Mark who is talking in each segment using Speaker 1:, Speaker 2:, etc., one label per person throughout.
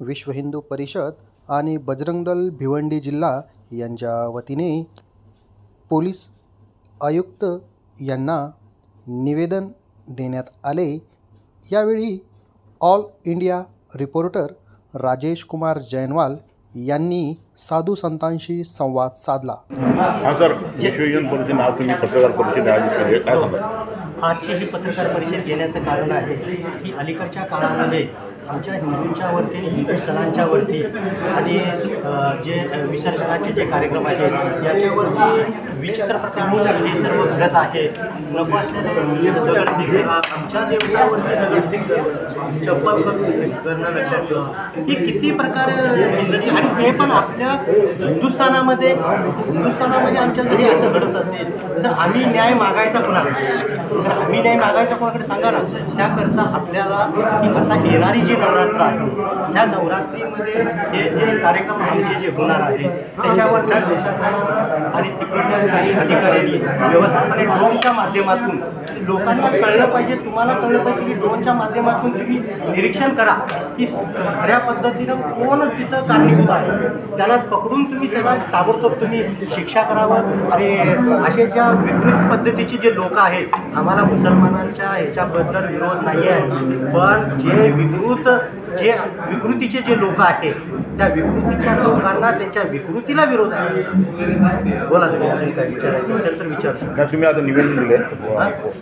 Speaker 1: विश्व हिंदू परिषद आणि बजरंग दल भिवंडी जिल्हा यांच्या वतीने पोलीस आयुक्त यांना निवेदन देण्यात आले। यावेळी all India reporter Rajesh Kumar Jainwal यांनी साधू संतांशी संवाद साधला।
Speaker 2: हाँ सर, विश्व हिंदू परिषद आज तुम्ही पत्रकार परिषद आयोजित केली, काय सांगा?
Speaker 3: आजची ही पत्रकार परिषद घेण्याचं कारण आहे की अलीकडच्या काळामध्ये आमच्या हिंदूंच्या वरती, हिंदू सणांच्या वरती आणि जे विसर्जनाचे जे कार्यक्रम आहेत याच्यावरती विचित्र प्रकारे हे सर्व घडत आहे। नको असलेले दगडफेक, आमच्या देवतावरती दगडफेक चप्पल करणं लक्षात ठेवा ही किती प्रकारे आणि ते पण आपल्या हिंदुस्थानामध्ये आमच्या जरी असं घडत असेल तर आम्ही न्याय मागायचा कोणाकडे? तर आम्ही न्याय मागायचा कोणाकडे सांगा ना। त्याकरता आपल्याला की आता येणारी जी नवरात्र आहे त्या नवरात्रीमध्ये हे जे कार्यक्रम आमचे जे होणार आहे त्याच्यावर प्रशासनानं आणि तिकडल्या काही अधिकाऱ्यांनी व्यवस्थापने ड्रोनच्या माध्यमातून लोकांना कळलं पाहिजे, तुम्हाला कळलं पाहिजे की ड्रोनच्या माध्यमातून तुम्ही निरीक्षण करा की खऱ्या पद्धतीनं कोण तिथं कारणीभूत आहे, त्याला पकडून तुम्ही त्याला ताबडतोब तुम्ही शिक्षा करावं। आणि असे ज्या विकृत पद्धतीचे जे लोक आहेत, आम्हाला मुसलमानांच्या ह्याच्याबद्दल विरोध नाही आहे, पण जे विकृतीचे जे लोक आहेत त्या विकृतीच्या लोकांना त्यांच्या विकृतीला विरोध आहे। बोला तुम्ही अजून काय विचारायचं असेल तर विचारू।
Speaker 2: तुम्ही आता निवेदन दिले,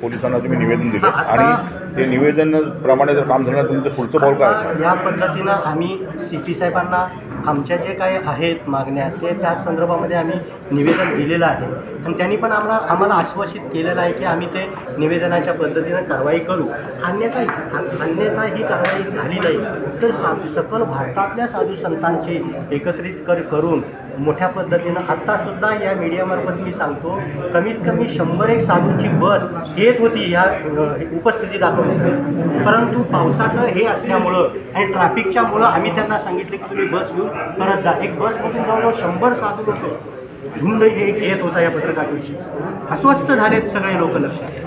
Speaker 2: पोलिसांना तुम्ही निवेदन दिले आणि ते निवेदन प्रमाणे जर काम झालं तुमचं पुढचं पाऊल काय?
Speaker 3: या पद्धतीनं आम्ही CP साहेबांना आमच्या जे काही आहेत मागण्या ते त्या संदर्भामध्ये आम्ही निवेदन दिलेलं आहे आणि त्यांनी पण आम्हाला आश्वासित केलेलं आहे की आम्ही ते निवेदनाच्या पद्धतीनं कारवाई करू। अन्यथा ही कारवाई झाली नाही तर सकल भारतातल्या साधू संतांचे एकत्रित करून मोठ्या पद्धतीनं आत्तासुद्धा या मीडियामार्फत मी सांगतो कमीत कमी 100 साधूंची बस येत होती ह्या उपस्थिती दाखवण्यासाठी, परंतु पावसाचं हे असल्यामुळं आणि ट्रॅफिकच्यामुळं आम्ही त्यांना सांगितले की तुम्ही बस घेऊन परत जा। एक बसमधून जवळजवळ 100 साधू लोक झुंड येत होता या पत्रकार परिषदेत। अस्वस्थ झालेत सगळे लोक लक्षात।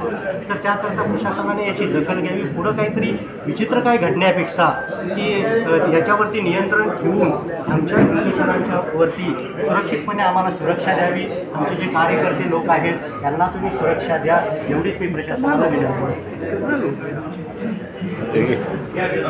Speaker 3: तर त्याकरता प्रशासनाने याची दखल घ्यावी, पुढं काहीतरी विचित्र काय घडण्यापेक्षा की याच्यावरती नियंत्रण ठेवून आमच्या हिंदू सणांच्या वरती सुरक्षितपणे आम्हाला सुरक्षा द्यावी। आमचे जे कार्यकर्ते लोक आहेत त्यांना तुम्ही सुरक्षा द्या, एवढीच मी प्रशासनाला विनंती करतो।